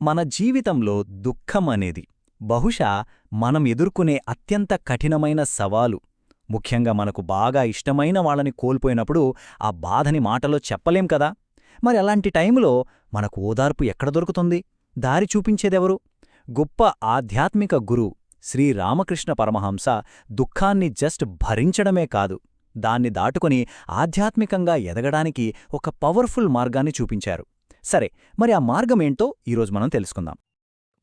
మన జీవితంలో దుఃఖం అనేది బహుశా మనం ఎదుర్కొనే అత్యంత కఠినమైన సవాలు. ముఖ్యంగా మనకు బాగా ఇష్టమైన వాళ్ళని కోల్పోయినప్పుడు ఆ బాధని మాటలో చెప్పలేం కదా. మరి అలాంటి టైంలో మనకు ఓదార్పు ఎక్కడ దొరుకుతుంది? దారి చూపించేదెవరు? గొప్ప ఆధ్యాత్మిక గురు శ్రీరామకృష్ణ పరమహంస దుఃఖాన్ని జస్ట్ భరించడమే కాదు, దాన్ని దాటుకొని ఆధ్యాత్మికంగా ఎదగడానికి ఒక పవర్ఫుల్ మార్గాన్ని చూపించారు. సరే, మరి ఆ మార్గమేంటో ఈరోజు మనం తెలుసుకుందాం.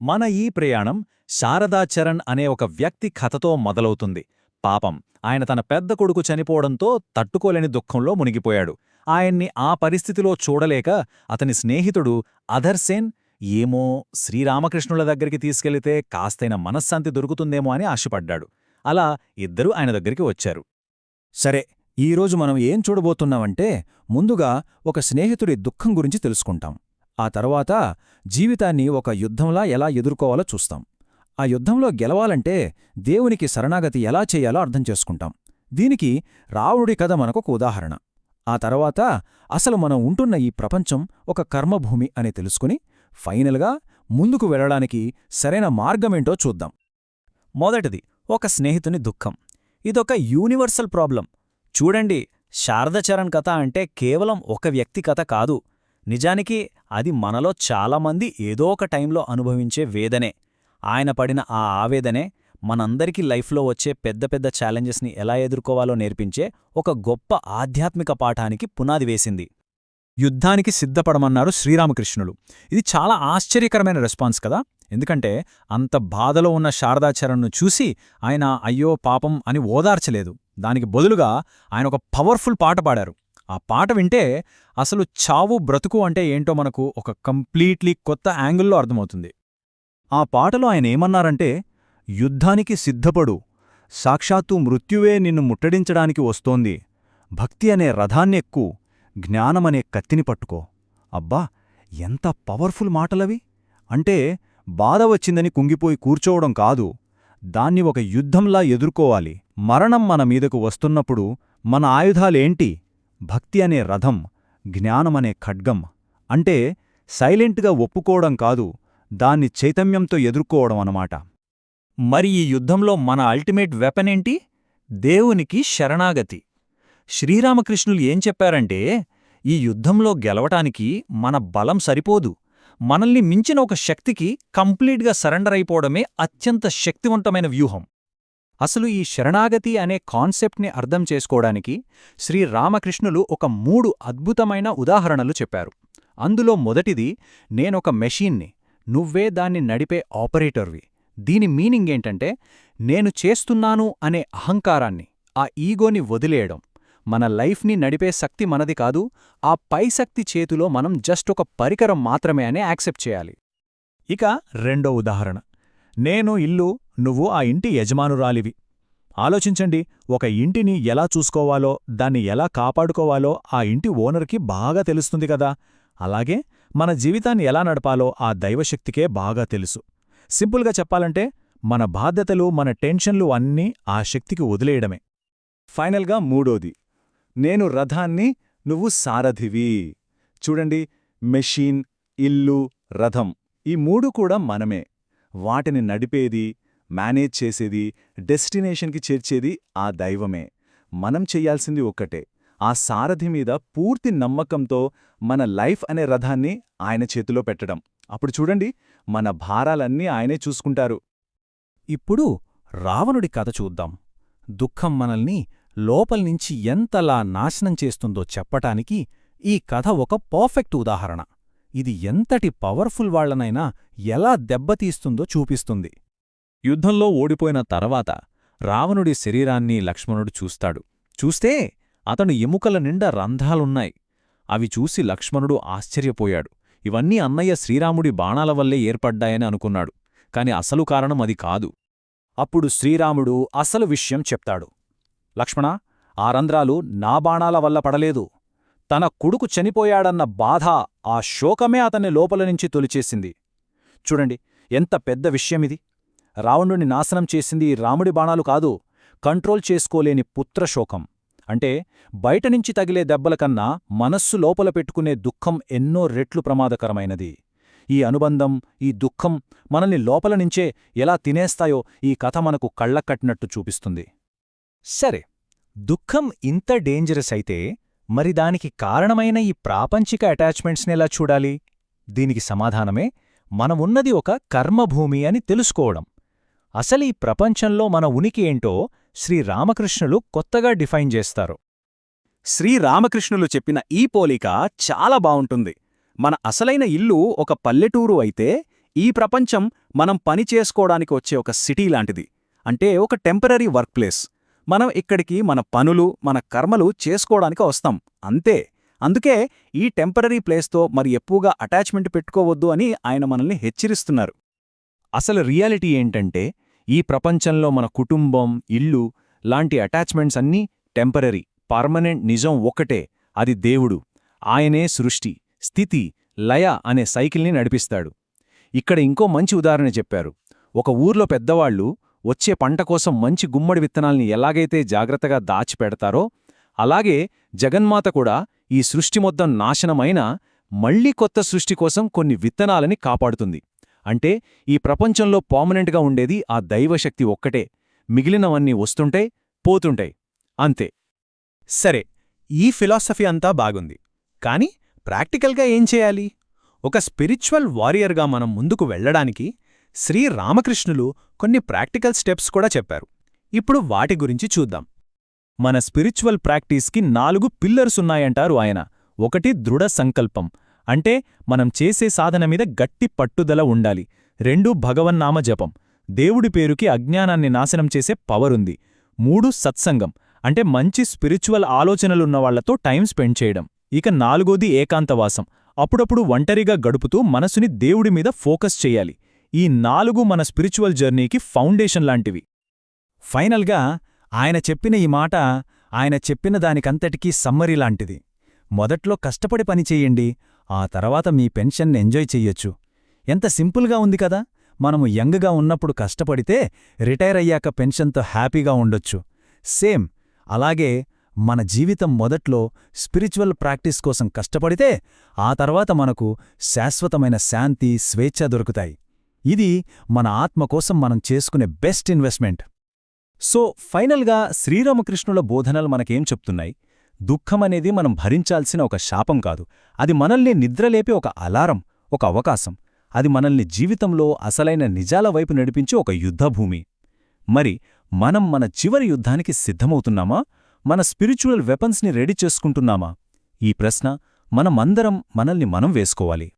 మన ఈ ప్రయాణం శారదాచరణ్ అనే ఒక వ్యక్తి కథతో మొదలవుతుంది. పాపం, ఆయన తన పెద్ద కొడుకు చనిపోవడంతో తట్టుకోలేని దుఃఖంలో మునిగిపోయాడు. ఆయన్ని ఆ పరిస్థితిలో చూడలేక అతని స్నేహితుడు అధర్సేన్ ఏమో శ్రీరామకృష్ణుల దగ్గరికి తీసుకెళితే కాస్తైన మనశ్శాంతి దొరుకుతుందేమో అని ఆశపడ్డాడు. అలా ఇద్దరూ ఆయన దగ్గరికి వచ్చారు. సరే, ఈరోజు మనం ఏం చూడబోతున్నామంటే, ముందుగా ఒక స్నేహితుడి దుఃఖం గురించి తెలుసుకుంటాం. ఆ తర్వాత జీవితాన్ని ఒక యుద్ధంలా ఎలా ఎదుర్కోవాలో చూస్తాం. ఆ యుద్ధంలో గెలవాలంటే దేవునికి శరణాగతి ఎలా చేయాలో అర్థం చేసుకుంటాం. దీనికి రావణుడి కథ మనకొక ఉదాహరణ. ఆ తర్వాత అసలు మనం ఉంటున్న ఈ ప్రపంచం ఒక కర్మభూమి అని తెలుసుకుని ఫైనల్గా ముందుకు వెళ్లడానికి సరైన మార్గమేంటో చూద్దాం. మొదటిది, ఒక స్నేహితుని దుఃఖం. ఇదొక యూనివర్సల్ ప్రాబ్లం. చూడండి, శారదాచరణ్ కథ అంటే కేవలం ఒక వ్యక్తి కథ కాదు. నిజానికి అది మనలో చాలామంది ఏదో ఒక టైంలో అనుభవించే వేదనే. ఆయన పడిన ఆ ఆవేదనే మనందరికీ లైఫ్లో వచ్చే పెద్ద పెద్ద ఛాలెంజెస్ని ఎలా ఎదుర్కోవాలో నేర్పించే ఒక గొప్ప ఆధ్యాత్మిక పాఠానికి పునాది వేసింది. యుద్ధానికి సిద్ధపడమన్నారు శ్రీరామకృష్ణులు. ఇది చాలా ఆశ్చర్యకరమైన రెస్పాన్స్ కదా. ఎందుకంటే అంత బాధలో ఉన్న శారదాచరణ్ను చూసి ఆయన అయ్యో పాపం అని ఓదార్చలేదు. దానికి బదులుగా ఆయన ఒక పవర్ఫుల్ పాట పాడారు. ఆ పాట వింటే అసలు చావు బ్రతుకు అంటే ఏంటో మనకు ఒక కంప్లీట్లీ కొత్త యాంగిల్లో అర్థమవుతుంది. ఆ పాటలో ఆయనేమన్నారంటే, యుద్ధానికి సిద్ధపడు, సాక్షాత్తు మృత్యువే నిన్ను ముట్టడించడానికి వస్తోంది, భక్తి అనే రథాన్నెక్కు, జ్ఞానమనే కత్తిని పట్టుకో. అబ్బా, ఎంత పవర్ఫుల్ మాటలవి! అంటే బాధ వచ్చిందని కుంగిపోయి కూర్చోవడం కాదు, దాన్ని ఒక యుద్ధంలా ఎదుర్కోవాలి. మరణం మన మీదకు వస్తున్నప్పుడు మన ఆయుధాలేంటి? భక్తి అనే రథం, జ్ఞానమనే ఖడ్గం. అంటే సైలెంట్గా ఒప్పుకోవడం కాదు, దాన్ని చైతన్యంతో ఎదుర్కోవడం అన్నమాట. మరి ఈ యుద్ధంలో మన అల్టిమేట్ వెపనేంటి? దేవునికి శరణాగతి. శ్రీరామకృష్ణులు ఏం చెప్పారంటే, ఈ యుద్ధంలో గెలవటానికి మన బలం సరిపోదు, మనల్ని మించిన ఒక శక్తికి కంప్లీట్గా సరెండర్ అయిపోవడమే అత్యంత శక్తివంతమైన వ్యూహం. అసలు ఈ శరణాగతి అనే కాన్సెప్ట్ని అర్థం చేసుకోవడానికి శ్రీరామకృష్ణులు ఒక 3 అద్భుతమైన ఉదాహరణలు చెప్పారు. అందులో మొదటిది, నేనొక మెషీన్ని, నువ్వే దాన్ని నడిపే ఆపరేటర్వి. దీని మీనింగ్ ఏంటంటే, నేను చేస్తున్నాను అనే అహంకారాన్ని, ఆ ఈగోని వదిలేయడం. మన లైఫ్ని నడిపే శక్తి మనది కాదు, ఆ పై శక్తి చేతిలో మనం జస్ట్ ఒక పరికరం మాత్రమే అని యాక్సెప్ట్ చేయాలి. ఇక రెండో ఉదాహరణ, నేను ఇల్లు, నువ్వు ఆ ఇంటి యజమానురాలివి. ఆలోచించండి, ఒక ఇంటిని ఎలా చూసుకోవాలో, దాన్ని ఎలా కాపాడుకోవాలో ఆ ఇంటి ఓనర్కి బాగా తెలుస్తుంది కదా. అలాగే మన జీవితాన్ని ఎలా నడపాలో ఆ దైవశక్తికే బాగా తెలుసు. సింపుల్గా చెప్పాలంటే మన బాధ్యతలు, మన టెన్షన్లు అన్నీ ఆ శక్తికి వదిలేయడమే. ఫైనల్గా మూడోది, నేను రథాన్ని, నువ్వు సారథివి. చూడండి, మెషీన్, ఇల్లు, రథం, ఈ 3 కూడా మనమే. వాటిని నడిపేది, మేనేజ్ చేసేది, డెస్టినేషన్కి చేర్చేది ఆ దైవమే. మనం చెయ్యాల్సింది ఒక్కటే, ఆ సారథి మీద పూర్తి నమ్మకంతో మన లైఫ్ అనే రథాన్ని ఆయన చేతిలో పెట్టడం. అప్పుడు చూడండి, మన భారాలన్నీ ఆయనే చూసుకుంటారు. ఇప్పుడు రావణుడి కథ చూద్దాం. దుఃఖం మనల్ని లోపల్నించి ఎంతలా నాశనం చేస్తుందో చెప్పటానికి ఈ కథ ఒక పర్ఫెక్ట్ ఉదాహరణ. ఇది ఎంతటి పవర్ఫుల్ వాళ్లనైనా ఎలా దెబ్బతీస్తుందో చూపిస్తుంది. యుద్ధంలో ఓడిపోయిన తర్వాత రావణుడి శరీరాన్ని లక్ష్మణుడు చూస్తే అతను ఎముకల నిండా రంధ్రాలున్నాయి. అవి చూసి లక్ష్మణుడు ఆశ్చర్యపోయాడు. ఇవన్నీ అన్నయ్య శ్రీరాముడి బాణాల వల్లే ఏర్పడ్డాయని అనుకున్నాడు. కాని అసలు కారణం అది కాదు. అప్పుడు శ్రీరాముడు అసలు విషయం చెప్తాడు. లక్ష్మణా, ఆ రంధ్రాలు నా బాణాల వల్ల పడలేదు. తన కొడుకు చనిపోయాడన్న బాధ, ఆ శోకమే అతన్ని లోపలనుంచి తొలిచేసింది. చూడండి, ఎంత పెద్ద విషయమిది. రావణుడిని నాశనం చేసింది రాముడి బాణాలు కాదు, కంట్రోల్ చేసుకోలేని పుత్రశోకం. అంటే బయటనుంచి తగిలే దెబ్బల కన్నా మనస్సు లోపల పెట్టుకునే దుఃఖం ఎన్నో రెట్లు ప్రమాదకరమైనది. ఈ అనుబంధం, ఈ దుఃఖం మనల్ని లోపల నుంచే ఎలా తినేస్తాయో ఈ కథ మనకు కళ్ళకట్టినట్టు చూపిస్తుంది. సరే, దుఃఖం ఇంత డేంజరస్ అయితే మరి దానికి కారణమైన ఈ ప్రాపంచిక అటాచ్మెంట్స్నెలా చూడాలి? దీనికి సమాధానమే మనమున్నది ఒక కర్మభూమి అని తెలుసుకోవడం. అసలు ఈ ప్రపంచంలో మన ఉనికి ఏంటో శ్రీరామకృష్ణులు కొత్తగా డిఫైన్ చేస్తారు. శ్రీరామకృష్ణులు చెప్పిన ఈ పోలిక చాలా బావుంటుంది. మన అసలైన ఇల్లు ఒక పల్లెటూరు అయితే, ఈ ప్రపంచం మనం పని చేసుకోవడానికి వచ్చే ఒక సిటీ లాంటిది. అంటే ఒక టెంపరరీ వర్క్ ప్లేస్. మనం ఇక్కడికి మన పనులు, మన కర్మలు చేసుకోవడానికి వస్తాం, అంతే. అందుకే ఈ టెంపరరీ ప్లేస్తో మరి ఎక్కువగా అటాచ్మెంట్ పెట్టుకోవద్దు అని ఆయన మనల్ని హెచ్చరిస్తున్నారు. అసలు రియాలిటీ ఏంటంటే, ఈ ప్రపంచంలో మన కుటుంబం, ఇల్లు లాంటి అటాచ్మెంట్స్ అన్నీ టెంపరరీ. పర్మనెంట్ నిజం ఒక్కటే, అది దేవుడు. ఆయనే సృష్టి, స్థితి, లయ అనే సైకిల్ని నడిపిస్తాడు. ఇక్కడ ఇంకో మంచి ఉదాహరణ చెప్పారు. ఒక ఊర్లో పెద్దవాళ్లు వచ్చే పంట కోసం మంచి గుమ్మడి విత్తనాల్ని ఎలాగైతే జాగ్రత్తగా దాచిపెడతారో, అలాగే జగన్మాత కూడా ఈ సృష్టి మొత్తం నాశనమైనా మళ్లీ కొత్త సృష్టి కోసం కొన్ని విత్తనాలని కాపాడుతుంది. అంటే ఈ ప్రపంచంలో పర్మనెంట్గా ఉండేది ఆ దైవశక్తి ఒక్కటే. మిగిలినవన్నీ వస్తుంటాయి, పోతుంటాయి, అంతే. సరే, ఈ ఫిలాసఫీ అంతా బాగుంది. కాని ప్రాక్టికల్గా ఏం చేయాలి? ఒక స్పిరిచువల్ వారియర్గా మనం ముందుకు వెళ్లడానికి శ్రీరామకృష్ణులు కొన్ని ప్రాక్టికల్ స్టెప్స్ కూడా చెప్పారు. ఇప్పుడు వాటి గురించి చూద్దాం. మన స్పిరిచువల్ ప్రాక్టీస్కి 4 పిల్లర్స్ ఉన్నాయంటారు ఆయన. 1 దృఢ సంకల్పం, అంటే మనం చేసే సాధన మీద గట్టి పట్టుదల ఉండాలి. 2 భగవన్నామ జపం, దేవుడి పేరుకి అజ్ఞానాన్ని నాశనం చేసే పవరుంది. 3 సత్సంగం, అంటే మంచి స్పిరిచువల్ ఆలోచనలున్నవాళ్లతో టైం స్పెండ్ చేయడం. ఇక 4ది ఏకాంతవాసం, అప్పుడప్పుడు ఒంటరిగా గడుపుతూ మనసుని దేవుడి మీద ఫోకస్ చెయ్యాలి. ఈ 4 మన స్పిరిచువల్ జర్నీకి ఫౌండేషన్ లాంటివి. ఫైనల్గా ఆయన చెప్పిన ఈ మాట, ఆయన చెప్పిన దానికంతటికీ సమ్మరీ లాంటిది. మొదట్లో కష్టపడి పనిచెయ్యండి, ఆ తర్వాత మీ పెన్షన్ ఎంజాయ్ చెయ్యొచ్చు. ఎంత సింపుల్గా ఉంది కదా. మనము యంగ్గా ఉన్నప్పుడు కష్టపడితే రిటైర్ అయ్యాక పెన్షన్తో హ్యాపీగా ఉండొచ్చు. సేమ్ అలాగే మన జీవితం మొదట్లో స్పిరిచువల్ ప్రాక్టీస్ కోసం కష్టపడితే ఆ తర్వాత మనకు శాశ్వతమైన శాంతి, స్వేచ్ఛ దొరుకుతాయి. ఇది మన ఆత్మ కోసం మనం చేసుకునే బెస్ట్ ఇన్వెస్ట్మెంట్. సో ఫైనల్గా శ్రీరామకృష్ణుల బోధనలు మనకేం చెప్తున్నాయి? దుఃఖమనేది మనం భరించాల్సిన ఒక శాపం కాదు. అది మనల్ని నిద్రలేపే ఒక అలారం, ఒక అవకాశం. అది మనల్ని జీవితంలో అసలైన నిజాల వైపు నడిపించే ఒక యుద్ధభూమి. మరి మనం మన చివరి యుద్ధానికి సిద్ధమవుతున్నామా? మన స్పిరిచువల్ వెపన్స్ని రెడీ చేసుకుంటున్నామా? ఈ ప్రశ్న మనమందరం మనల్ని మనం వేసుకోవాలి.